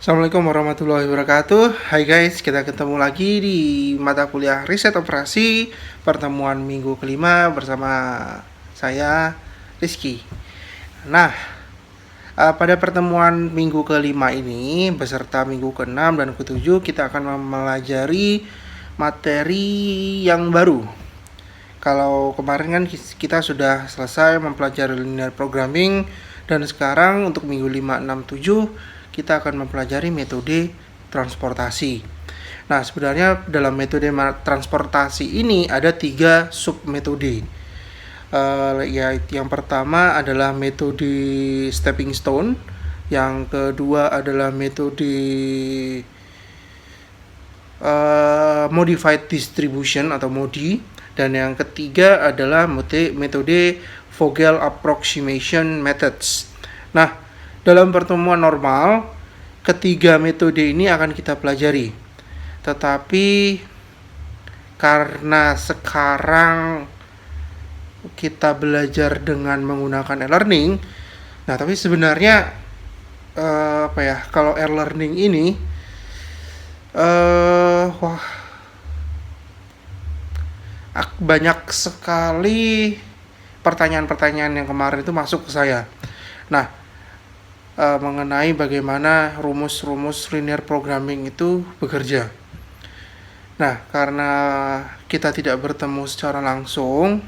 Assalamualaikum warahmatullahi wabarakatuh. Hai guys, kita ketemu lagi di mata kuliah riset operasi pertemuan minggu kelima bersama saya Rizky. Nah, pada pertemuan minggu kelima ini beserta minggu ke-6 dan ke-7 kita akan mempelajari materi yang baru. Kalau kemarin kan kita sudah selesai mempelajari linear programming dan sekarang untuk minggu 5, 6, 7 kita akan mempelajari metode transportasi. Nah, sebenarnya dalam metode transportasi ini ada 3 submetode. Yang pertama adalah metode stepping stone, yang kedua adalah metode modified distribution atau MODI, dan yang ketiga adalah metode Vogel approximation methods. Nah, dalam pertemuan normal, ketiga metode ini akan kita pelajari. Tetapi karena sekarang kita belajar dengan menggunakan e-learning, nah tapi sebenarnya kalau e-learning ini banyak sekali pertanyaan-pertanyaan yang kemarin itu masuk ke saya. Nah, mengenai bagaimana rumus-rumus linear programming itu bekerja. Nah, karena kita tidak bertemu secara langsung,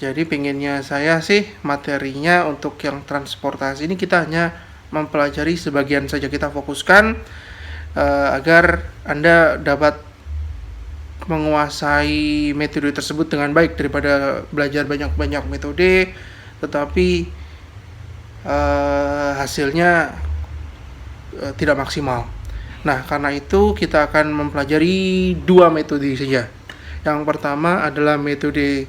jadi pengennya saya sih materinya untuk yang transportasi ini kita hanya mempelajari sebagian saja, kita fokuskan agar Anda dapat menguasai metode tersebut dengan baik daripada belajar banyak-banyak metode tetapi hasilnya tidak maksimal. Nah, karena itu kita akan mempelajari 2 metode saja. Yang pertama adalah metode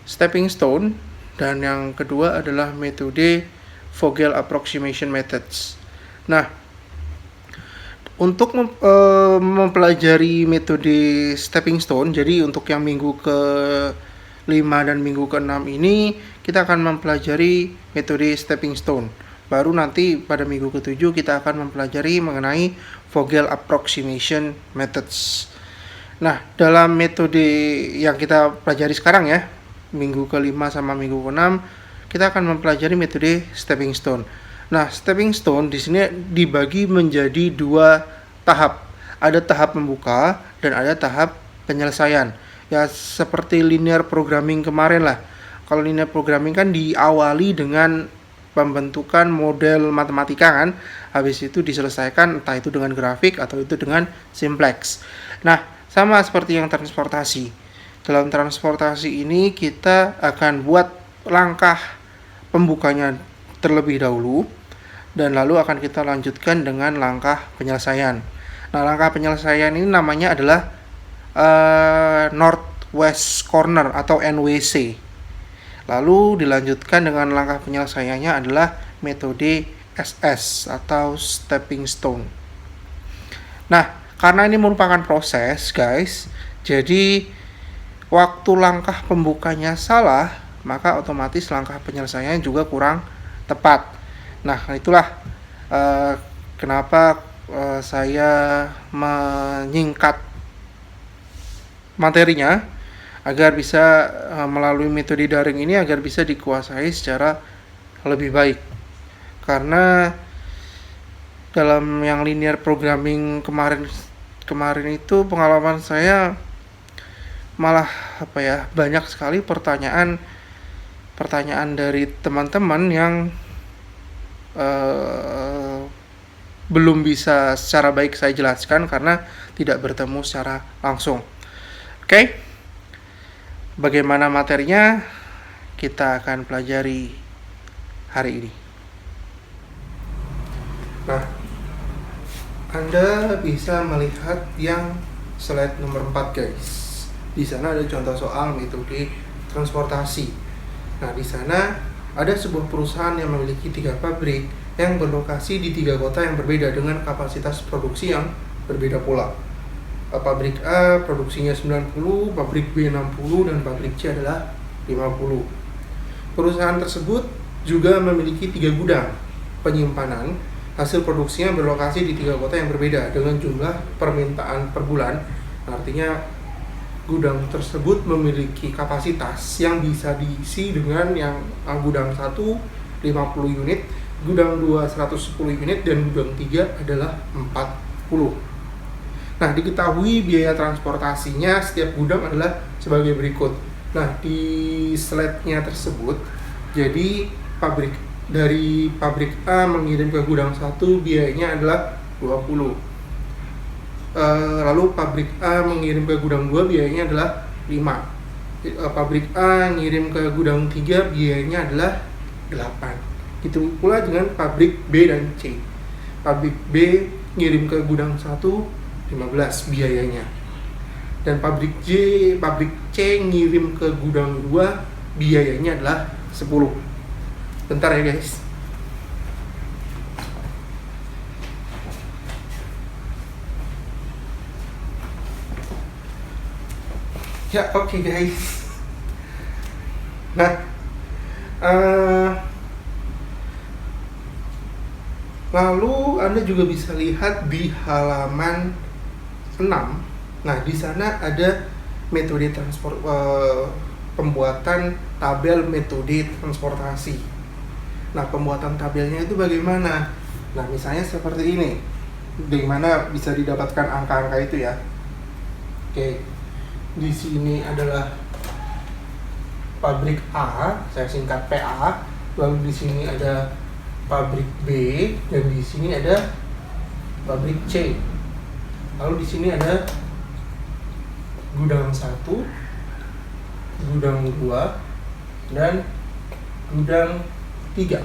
stepping stone dan yang kedua adalah metode Vogel approximation methods. Nah, untuk mempelajari metode stepping stone, jadi untuk yang minggu ke-5 dan minggu ke-6 ini kita akan mempelajari metode stepping stone. Baru nanti pada minggu ke-7 kita akan mempelajari mengenai Vogel approximation methods. Nah, dalam metode yang kita pelajari sekarang ya, minggu ke-5 sama minggu ke-6, kita akan mempelajari metode stepping stone. Nah, stepping stone di sini dibagi menjadi 2 tahap. Ada tahap membuka dan ada tahap penyelesaian. Ya, seperti linear programming kemarin lah. Kalau linear programming kan diawali dengan pembentukan model matematika kan, habis itu diselesaikan entah itu dengan grafik atau itu dengan simplex. Nah, sama seperti yang transportasi. Dalam transportasi ini kita akan buat langkah pembukanya terlebih dahulu dan lalu akan kita lanjutkan dengan langkah penyelesaian. Nah, langkah penyelesaian ini namanya adalah northwest corner atau NWC. Lalu dilanjutkan dengan langkah penyelesaiannya adalah metode SS atau stepping stone. Nah, karena ini merupakan proses, guys, jadi waktu langkah pembukanya salah, maka otomatis langkah penyelesaiannya juga kurang tepat. Nah, itulah kenapa saya menyingkat materinya agar bisa melalui metode daring ini agar bisa dikuasai secara lebih baik. Karena dalam yang linear programming kemarin itu pengalaman saya malah banyak sekali pertanyaan dari teman-teman yang belum bisa secara baik saya jelaskan karena tidak bertemu secara langsung. Oke. Bagaimana materinya kita akan pelajari hari ini. Nah, Anda bisa melihat yang slide nomor 4, guys. Di sana ada contoh soal metode transportasi. Nah, di sana ada sebuah perusahaan yang memiliki 3 pabrik yang berlokasi di 3 kota yang berbeda dengan kapasitas produksi yang berbeda pula. Pabrik A produksinya 90, pabrik B 60, dan pabrik C adalah 50. Perusahaan tersebut juga memiliki 3 gudang penyimpanan hasil produksinya berlokasi di 3 kota yang berbeda dengan jumlah permintaan per bulan. Artinya gudang tersebut memiliki kapasitas yang bisa diisi dengan yang gudang 1 50 unit, gudang 2 110 unit, dan gudang 3 adalah 40. Nah, diketahui biaya transportasinya setiap gudang adalah sebagai berikut. Nah, di slide-nya tersebut, jadi dari pabrik A mengirim ke gudang 1 biayanya adalah 20. Lalu pabrik A mengirim ke gudang 2 biayanya adalah 5. Pabrik A ngirim ke gudang 3 biayanya adalah 8. Itu pula dengan pabrik B dan C. Pabrik B ngirim ke gudang 1 15 biayanya. Dan pabrik C ngirim ke gudang 2 biayanya adalah 10. Bentar ya guys. Ya, oke guys. Nah, lalu Anda juga bisa lihat di halaman 6. Nah, di sana ada metode pembuatan tabel metode transportasi. Nah, pembuatan tabelnya itu bagaimana? Nah, misalnya seperti ini. Di mana bisa didapatkan angka-angka itu ya. Oke. Di sini adalah pabrik A, saya singkat PA. Lalu di sini ada pabrik B, dan di sini ada pabrik C. Lalu di sini ada gudang 1, gudang 2, dan gudang 3.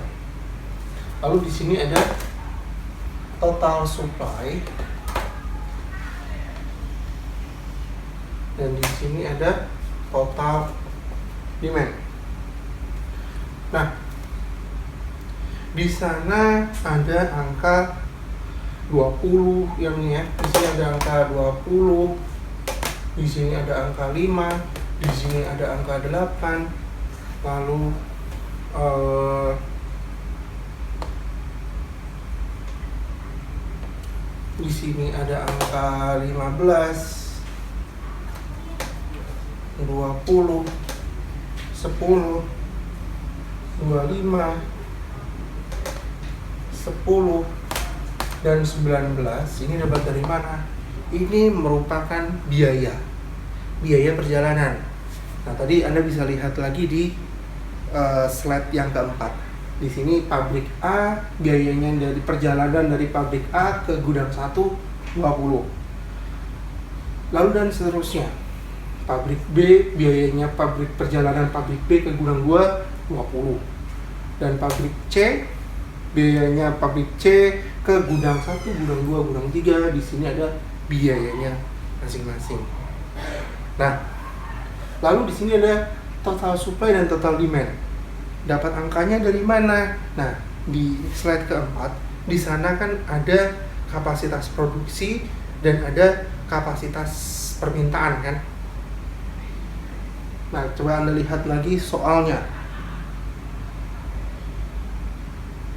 Lalu di sini ada total supply, dan di sini ada total demand. Nah, di sana ada angka 20 yang ini ya. Di sini ada angka 20. Di sini ada angka 5, di sini ada angka 8. Lalu di sini ada angka 15, 20, 10, 25, 10, dan 19. Ini dapat dari mana? Ini merupakan biaya perjalanan. Nah, tadi Anda bisa lihat lagi di slide yang keempat. Di sini pabrik A biayanya dari perjalanan dari pabrik A ke gudang 1 20. Lalu dan seterusnya. Pabrik B biayanya perjalanan pabrik B ke gudang 2 20. Dan pabrik C biayanya pabrik C ke gudang 1, gudang 2, gudang 3. Di sini ada biayanya masing-masing. Nah, lalu di sini ada total supply dan total demand. Dapat angkanya dari mana? Nah, di slide keempat, di sana kan ada kapasitas produksi dan ada kapasitas permintaan kan. Nah, coba Anda lihat lagi soalnya.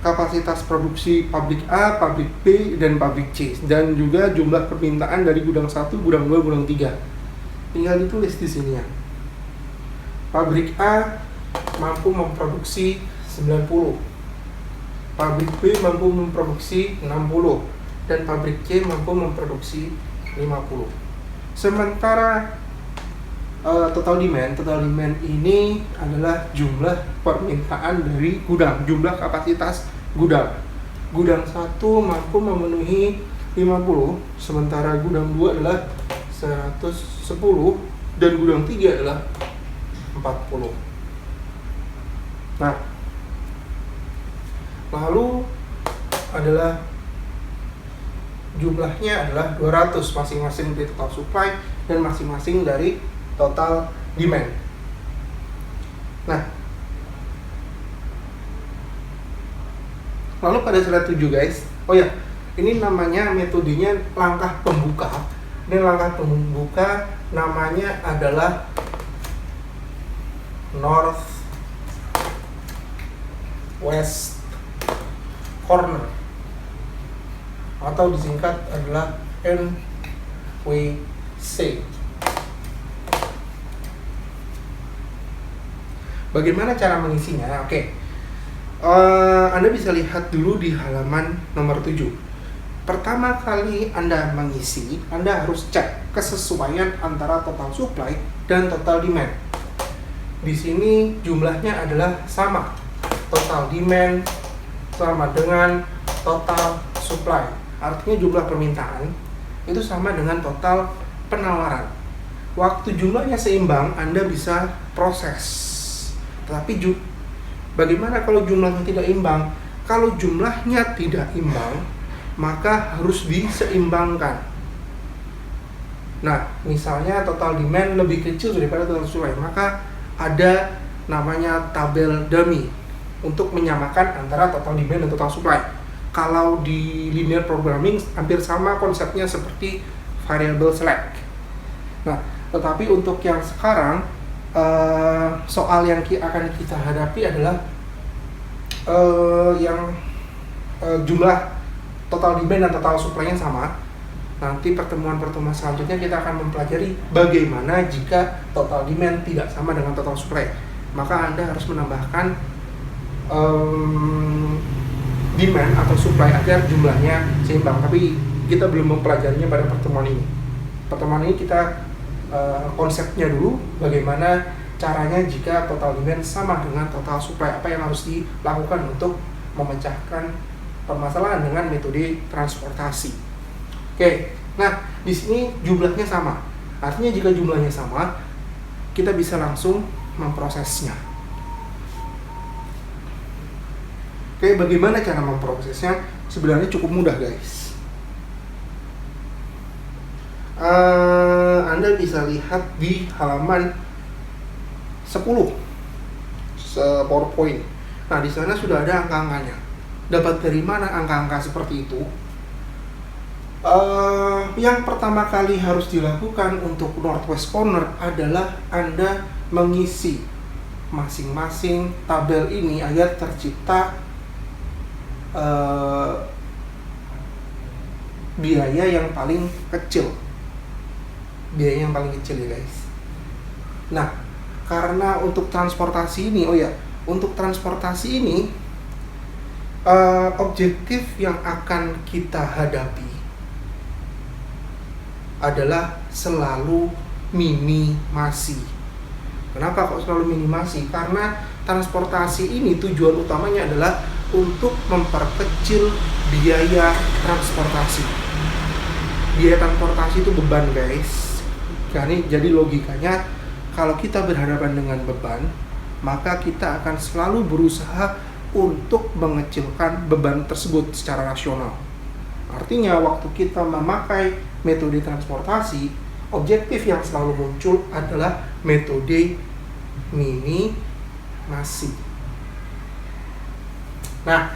Kapasitas produksi pabrik A, pabrik B, dan pabrik C, dan juga jumlah permintaan dari gudang 1, gudang 2, gudang 3. Tinggal ditulis di sini ya. Pabrik A mampu memproduksi 90. Pabrik B mampu memproduksi 60, dan pabrik C mampu memproduksi 50. Sementara total demand ini adalah jumlah permintaan dari gudang, jumlah kapasitas gudang. Gudang 1 mampu memenuhi 50, sementara gudang 2 adalah 110, dan gudang 3 adalah 40. Nah, lalu adalah jumlahnya adalah 200 masing-masing dari total supply dan masing-masing dari total demand. Nah, lalu pada slide 7 guys, oh ya, ini namanya metodenya langkah pembuka. Ini langkah pembuka namanya adalah North West Corner. atau disingkat adalah NWC. Bagaimana cara mengisinya? Oke. Anda bisa lihat dulu di halaman nomor 7. Pertama kali Anda mengisi, Anda harus cek kesesuaian antara total supply dan total demand. Di sini jumlahnya adalah sama. Total demand sama dengan total supply. Artinya jumlah permintaan itu sama dengan total penawaran. Waktu jumlahnya seimbang, Anda bisa proses. Tetapi bagaimana kalau jumlahnya tidak imbang? Kalau jumlahnya tidak imbang, maka harus diseimbangkan. Nah, misalnya total demand lebih kecil daripada total supply, maka ada namanya tabel dummy untuk menyamakan antara total demand dan total supply. Kalau di linear programming hampir sama konsepnya seperti variable select. Nah, tetapi untuk yang sekarang soal yang akan kita hadapi adalah jumlah total demand dan total supply-nya sama. Nanti pertemuan-pertemuan selanjutnya kita akan mempelajari bagaimana jika total demand tidak sama dengan total supply. Maka Anda harus menambahkan demand atau supply agar jumlahnya seimbang. Tapi kita belum mempelajarinya pada pertemuan ini. Pertemuan ini kita konsepnya dulu, bagaimana caranya jika total demand sama dengan total supply, apa yang harus dilakukan untuk memecahkan permasalahan dengan metode transportasi. Oke, nah di sini jumlahnya sama. Artinya jika jumlahnya sama, kita bisa langsung memprosesnya. Oke, bagaimana cara memprosesnya? Sebenarnya cukup mudah, guys. Anda bisa lihat di halaman 10 PowerPoint. Nah, di sana sudah ada angka-angkanya. Dapat dari mana angka-angka seperti itu? Yang pertama kali harus dilakukan untuk Northwest Corner adalah Anda mengisi masing-masing tabel ini agar tercipta biaya yang paling kecil. Biaya yang paling kecil ya, guys. Nah, karena untuk transportasi ini, untuk transportasi ini objektif yang akan kita hadapi adalah selalu minimasi. Kenapa kok selalu minimasi? Karena transportasi ini tujuan utamanya adalah untuk memperkecil biaya transportasi. Biaya transportasi itu beban, guys. Jadi logikanya, kalau kita berhadapan dengan beban, maka kita akan selalu berusaha untuk mengecilkan beban tersebut secara rasional. Artinya, waktu kita memakai metode transportasi, objektif yang selalu muncul adalah metode minimasi. Nah,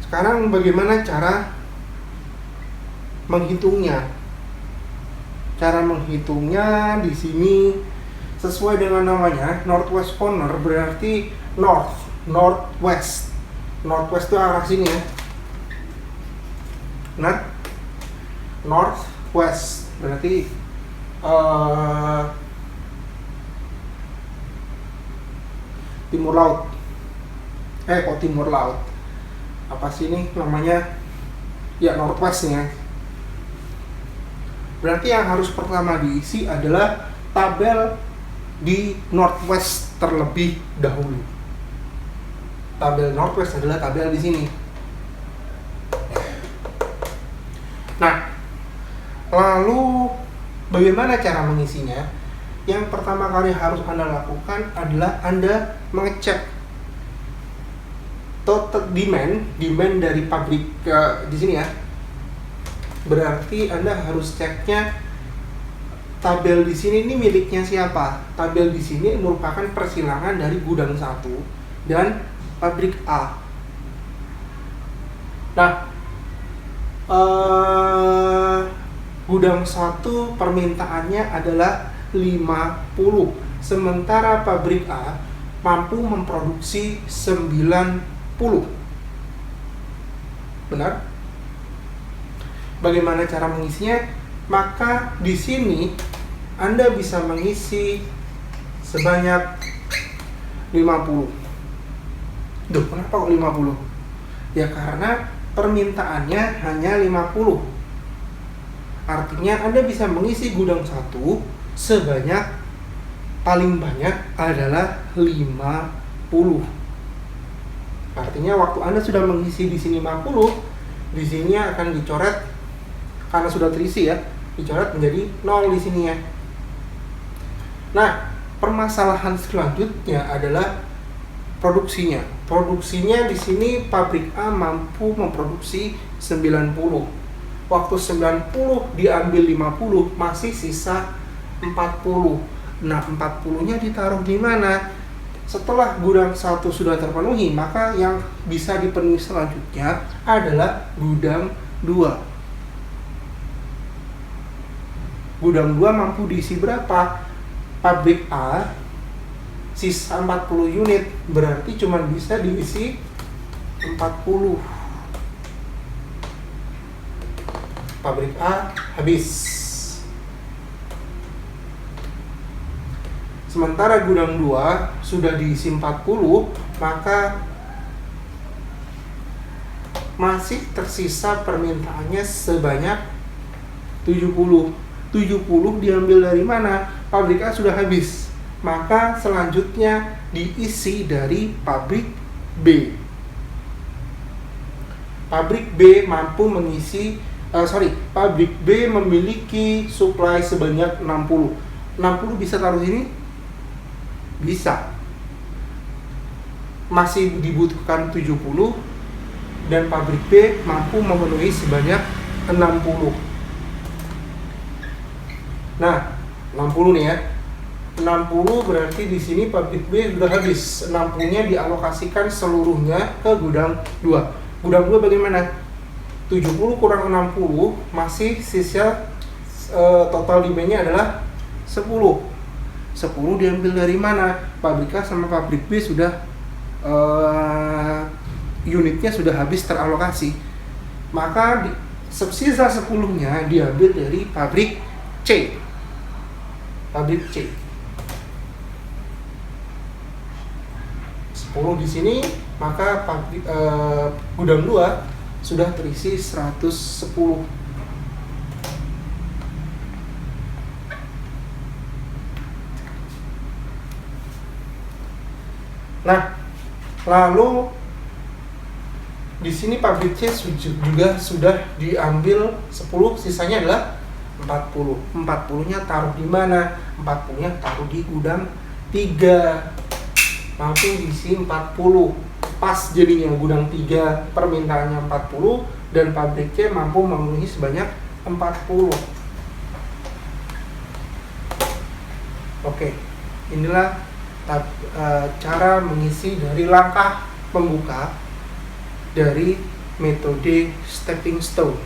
sekarang bagaimana cara menghitungnya? Cara menghitungnya di sini sesuai dengan namanya, Northwest Corner berarti northwest. Northwest itu arah sini ya. Nah, northwest berarti timur laut. Kok timur laut? Apa sih ini namanya? Ya, northwest ya. Berarti yang harus pertama diisi adalah tabel di northwest terlebih dahulu. Tabel northwest adalah tabel di sini. Nah, lalu bagaimana cara mengisinya? Yang pertama kali harus Anda lakukan adalah Anda mengecek total demand dari pabrik di sini ya. Berarti Anda harus ceknya tabel di sini ini miliknya siapa? Tabel di sini merupakan persilangan dari gudang 1 dan pabrik A. Nah, gudang 1 permintaannya adalah 50, sementara pabrik A mampu memproduksi 90. benar. Bagaimana cara mengisinya? Maka di sini Anda bisa mengisi sebanyak 50. Duh, kenapa kok 50? Ya karena permintaannya hanya 50. Artinya Anda bisa mengisi gudang 1 sebanyak paling banyak adalah 50. Artinya waktu Anda sudah mengisi di sini 50, di sini akan dicoret karena sudah terisi ya, dicoret menjadi 0 di sini ya. Nah, permasalahan selanjutnya adalah produksinya. Produksinya di sini pabrik A mampu memproduksi 90. Waktu 90 diambil 50, masih sisa 40. Nah, 40-nya ditaruh di mana? Setelah gudang 1 sudah terpenuhi, maka yang bisa dipenuhi selanjutnya adalah gudang 2. Gudang 2 mampu diisi berapa? Pabrik A sisa 40 unit, berarti cuma bisa diisi 40. Pabrik A habis. Sementara gudang 2 sudah diisi 40, maka masih tersisa permintaannya sebanyak 70. 70 diambil dari mana? Pabrik A sudah habis. Maka selanjutnya diisi dari pabrik B. Pabrik B mampu mengisi pabrik B memiliki supply sebanyak 60. 60 bisa taruh sini? Bisa. Masih dibutuhkan 70 dan pabrik B mampu memenuhi sebanyak 60. Nah, 60 nih ya. 60 berarti di sini pabrik B sudah habis. 60-nya dialokasikan seluruhnya ke gudang 2. Gudang 2 bagaimana? 70 kurang 60 masih sisa total demand-nya adalah 10. 10 diambil dari mana? Pabrik A sama pabrik B sudah unitnya sudah habis teralokasi. Maka sisa 10-nya diambil dari pabrik C. Pabrik C. 10 di sini, maka gudang 2 sudah terisi 110. Nah, lalu di sini pabrik C juga sudah diambil 10, sisanya adalah 40. 40-nya taruh di mana? 40-nya taruh di gudang 3. Mampu diisi 40. Pas jadinya gudang 3 permintaannya 40 dan pabrik C mampu memenuhi sebanyak 40. Oke, inilah cara mengisi dari langkah pembuka dari metode stepping stone.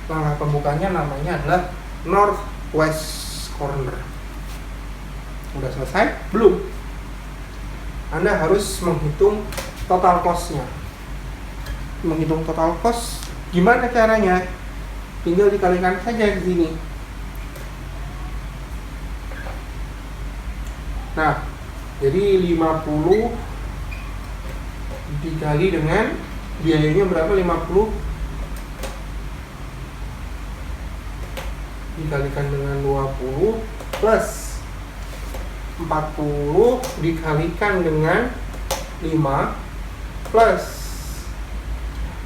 Langkah pembukanya namanya adalah northwest corner. Udah selesai? Belum. Anda harus menghitung total cost-nya. Menghitung total cost gimana caranya? Tinggal dikalikan saja di sini. Nah, jadi 50 dikali dengan biayanya berapa? 50 dikalikan dengan 20 plus 40 dikalikan dengan 5 plus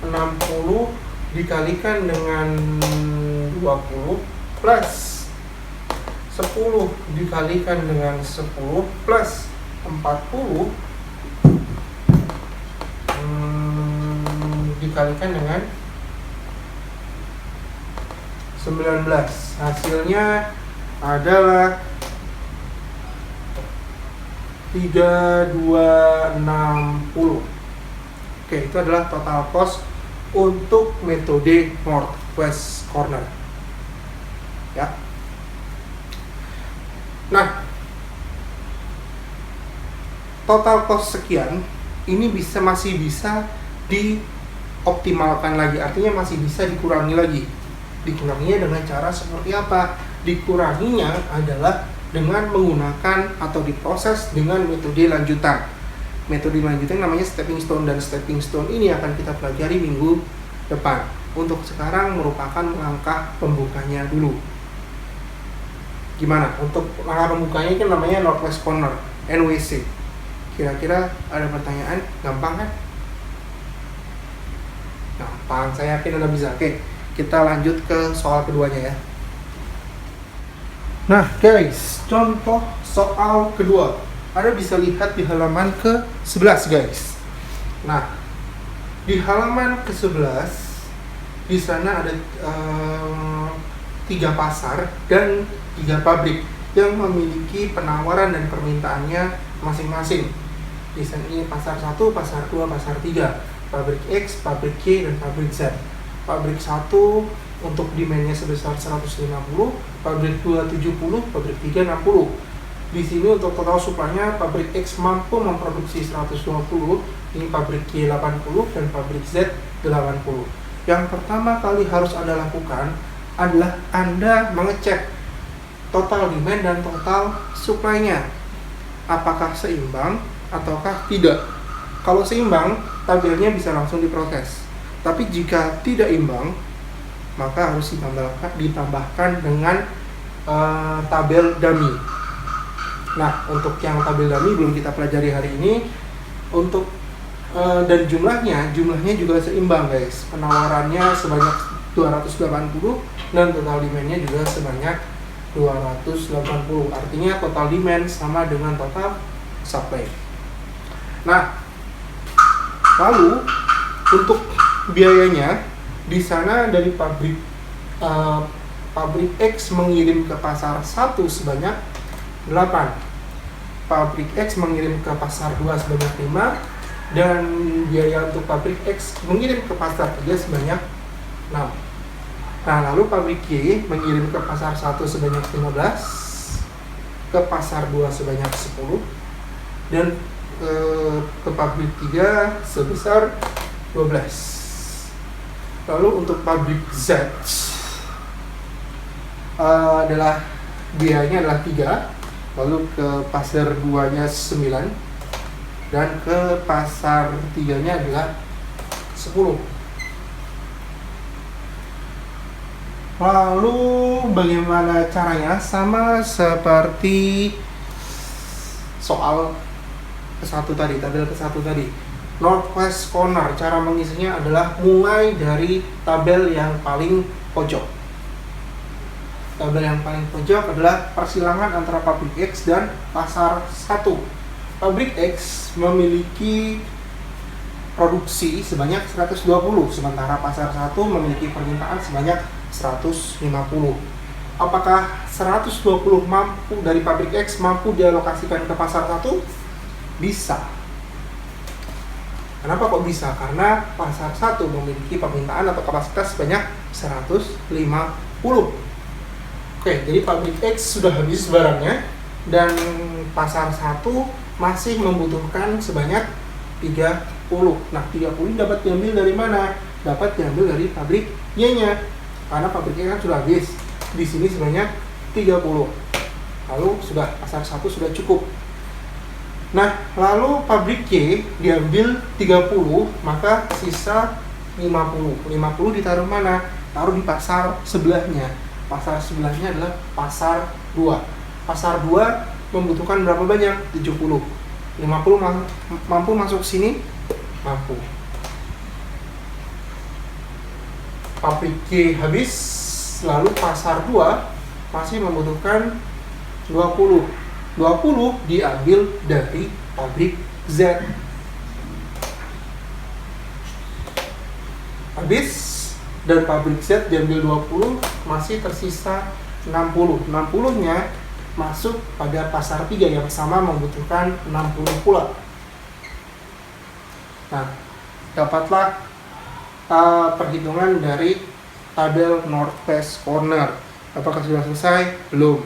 60 dikalikan dengan 20 plus 10 dikalikan dengan 10 plus 40 dikalikan dengan 19. Hasilnya adalah 3260. Oke, itu adalah total cost untuk metode northwest corner. Ya. Nah, total cost sekian ini masih bisa optimalkan lagi, artinya masih bisa dikurangi lagi. Dikuranginya dengan cara seperti apa? Dikuranginya adalah dengan menggunakan atau diproses dengan metode lanjutan. Metode lanjutan namanya stepping stone, dan stepping stone ini akan kita pelajari minggu depan. Untuk sekarang merupakan langkah pembukanya dulu. Gimana? Untuk langkah pembukanya kan namanya Northwest Corner, NWC. Kira-kira ada pertanyaan? Gampang kan? Gampang, saya yakin Anda bisa. Oke, kita lanjut ke soal keduanya ya. Nah guys, contoh soal kedua. Anda bisa lihat di halaman ke-11 guys. Nah, di halaman ke-11 di sana ada 3 pasar dan 3 pabrik yang memiliki penawaran dan permintaannya masing-masing. Di sini pasar 1, pasar 2, pasar 3, pabrik X, pabrik Y, dan pabrik Z. Pabrik 1 untuk demand-nya sebesar 150, pabrik 2 70, pabrik 3 60. Di sini untuk total supply-nya pabrik X mampu memproduksi 120, ini pabrik Y 80 dan pabrik Z 80. Yang pertama kali harus Anda lakukan adalah Anda mengecek total demand dan total supply-nya. Apakah seimbang ataukah tidak. Kalau seimbang, tabelnya bisa langsung diproses. Tapi jika tidak imbang, maka harus ditambahkan dengan tabel dummy. Nah, untuk yang tabel dummy belum kita pelajari hari ini. Untuk dan jumlahnya juga seimbang guys. Penawarannya sebanyak 280 dan total demand-nya juga sebanyak 280. Artinya total demand sama dengan total supply. Nah, lalu untuk biayanya di sana dari pabrik X mengirim ke pasar 1 sebanyak 8. Pabrik X mengirim ke pasar 2 sebanyak 5. Dan biaya untuk pabrik X mengirim ke pasar 3 sebanyak 6. Nah, lalu pabrik Y mengirim ke pasar 1 sebanyak 15, ke pasar 2 sebanyak 10, dan ke pabrik 3 sebesar 12. Lalu untuk pabrik Z adalah biayanya adalah 3, lalu ke pasar 2-nya 9, dan ke pasar 3-nya adalah 10. Lalu bagaimana caranya? Sama seperti soal ke-1 tadi, tabel ke-1 tadi. Northwest Corner, cara mengisinya adalah mulai dari tabel yang paling pojok. Tabel yang paling pojok adalah persilangan antara pabrik X dan pasar 1. Pabrik X memiliki produksi sebanyak 120, sementara pasar 1 memiliki permintaan sebanyak 150. Apakah 120 mampu dari pabrik X mampu dialokasikan ke pasar 1? Bisa. Kenapa kok bisa? Karena pasar 1 memiliki permintaan atau kapasitas sebanyak 150. Oke, jadi pabrik X sudah habis barangnya dan pasar 1 masih membutuhkan sebanyak 30. Nah, 30 dapat diambil dari mana? Dapat diambil dari pabrik Y-nya. Karena pabriknya kan sudah habis. Di sini sebanyak 30. Lalu sudah pasar 1 sudah cukup. Nah, lalu pabrik Y diambil 30, maka sisa 50. 50 ditaruh mana? Taruh di pasar sebelahnya. Pasar sebelahnya adalah pasar 2. Pasar 2 membutuhkan berapa banyak? 70. 50 mampu masuk sini? Mampu. Pabrik Y habis, lalu pasar 2 masih membutuhkan 20. 20 diambil dari pabrik Z. Habis dan pabrik Z diambil 20, masih tersisa 60. 60-nya masuk pada pasar 3 yang sama membutuhkan 60 pula. Nah, dapatlah perhitungan dari tabel Northwest Corner. Apakah sudah selesai? Belum.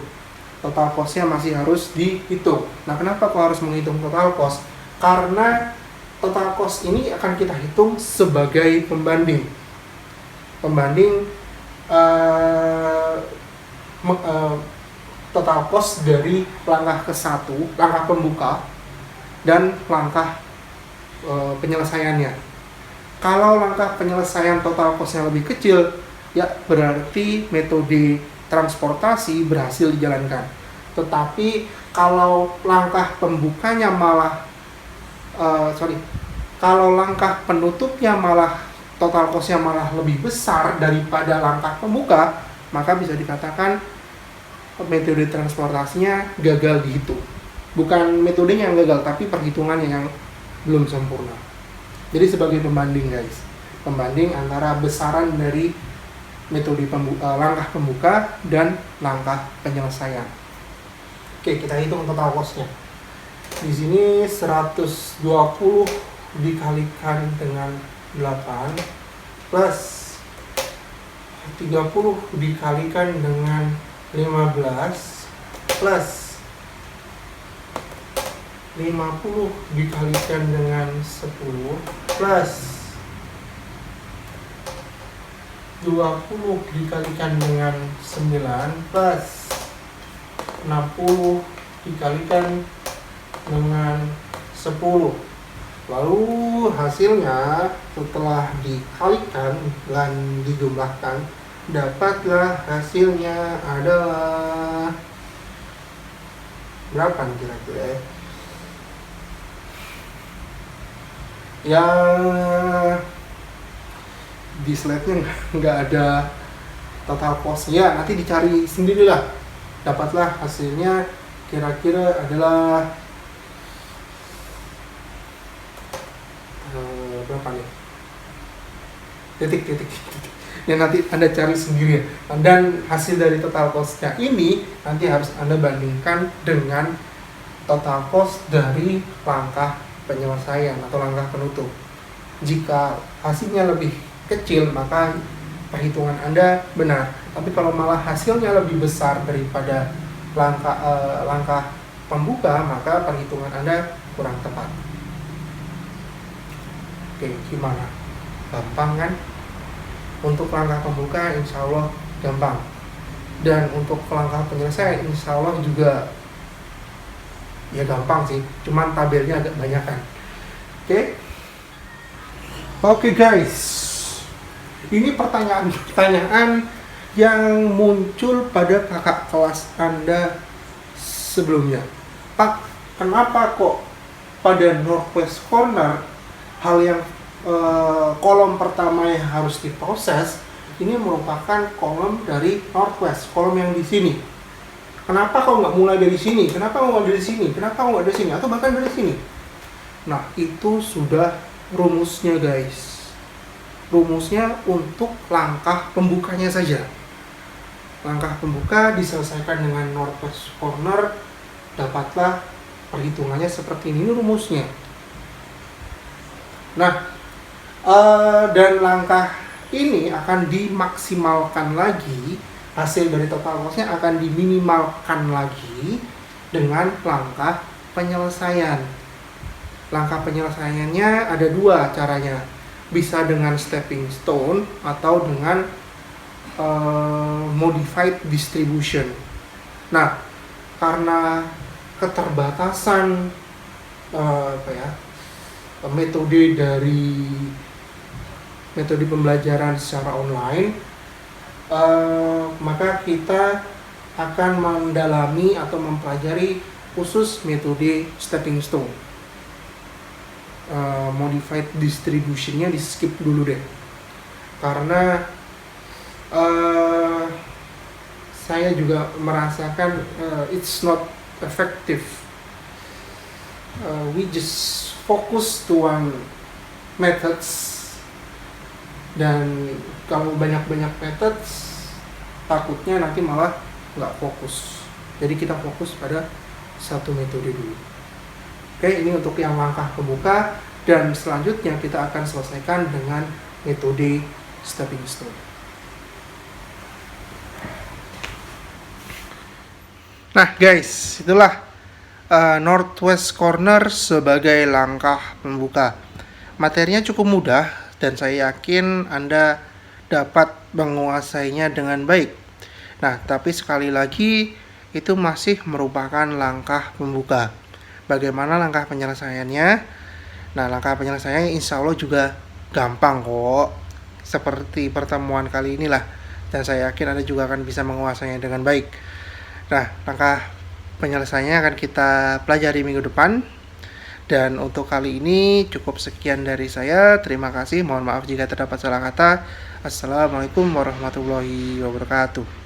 Total cost-nya masih harus dihitung. Nah, kenapa kok harus menghitung total cost? Karena total cost ini akan kita hitung sebagai pembanding. Total cost dari langkah ke-1, langkah pembuka, dan langkah penyelesaiannya. Kalau langkah penyelesaian total cost-nya lebih kecil, ya berarti metode transportasi berhasil dijalankan. Tetapi kalau langkah pembukanya malah kalau langkah penutupnya malah total cost-nya malah lebih besar daripada langkah pembuka, maka bisa dikatakan metode transportasinya gagal dihitung. Bukan metodenya yang gagal, tapi perhitungannya yang belum sempurna. Jadi sebagai pembanding guys, pembanding antara besaran dari metode langkah pembuka dan langkah penyelesaian. Oke, kita hitung total cost-nya. Di sini 120 dikalikan dengan 8 plus 30 dikalikan dengan 15 plus 50 dikalikan dengan 10 plus 20 dikalikan dengan 9 plus 60 dikalikan dengan 10. Lalu hasilnya setelah dikalikan dan dijumlahkan, dapatlah hasilnya adalah berapa nih kira-kira ya? Di slide-nya nggak ada total cost-nya, nanti dicari sendirilah. Dapatlah hasilnya kira-kira adalah berapa nih? Titik. Ya nanti Anda cari sendiri. Dan hasil dari total cost-nya ini nanti harus Anda bandingkan dengan total cost dari langkah penyelesaian atau langkah penutup. Jika hasilnya lebih kecil, maka perhitungan Anda benar. Tapi kalau malah hasilnya lebih besar daripada langkah pembuka, maka perhitungan Anda kurang tepat. Oke, gimana? Gampang kan? Untuk langkah pembuka insya Allah gampang. Dan untuk langkah penyelesaian insya Allah juga ya gampang sih. Cuman tabelnya agak banyak kan. Oke guys. Ini pertanyaan-pertanyaan yang muncul pada kakak kelas Anda sebelumnya. Pak, kenapa kok pada Northwest Corner hal yang kolom pertama yang harus diproses ini merupakan kolom dari Northwest, kolom yang di sini. Kenapa kau nggak mulai dari sini? Kenapa kau nggak dari sini? Kenapa kau nggak dari sini? Atau bahkan dari sini? Nah, itu sudah rumusnya guys. Rumusnya untuk langkah pembukanya saja. Langkah pembuka diselesaikan dengan Northwest Corner, dapatlah perhitungannya seperti ini rumusnya. Nah, dan langkah ini akan dimaksimalkan lagi, hasil dari total cost-nya akan diminimalkan lagi dengan langkah penyelesaian. Langkah penyelesaiannya ada dua caranya, bisa dengan stepping stone atau dengan modified distribution. Nah, karena keterbatasan metode pembelajaran secara online, maka kita akan mendalami atau mempelajari khusus metode stepping stone. Modified distribution-nya di skip dulu deh, karena saya juga merasakan it's not effective. We just focus to one methods, dan kalau banyak-banyak methods takutnya nanti malah nggak fokus. Jadi kita fokus pada satu metode dulu. Oke, ini untuk yang langkah pembuka, dan selanjutnya kita akan selesaikan dengan metode stepping stone. Nah guys, itulah Northwest Corner sebagai langkah pembuka. Materinya cukup mudah dan saya yakin Anda dapat menguasainya dengan baik. Nah, tapi sekali lagi itu masih merupakan langkah pembuka. Bagaimana langkah penyelesaiannya? Nah, langkah penyelesaiannya insya Allah juga gampang kok. Seperti pertemuan kali inilah. Dan saya yakin Anda juga akan bisa menguasainya dengan baik. Nah, langkah penyelesaiannya akan kita pelajari minggu depan. Dan untuk kali ini cukup sekian dari saya. Terima kasih. Mohon maaf jika terdapat salah kata. Assalamualaikum warahmatullahi wabarakatuh.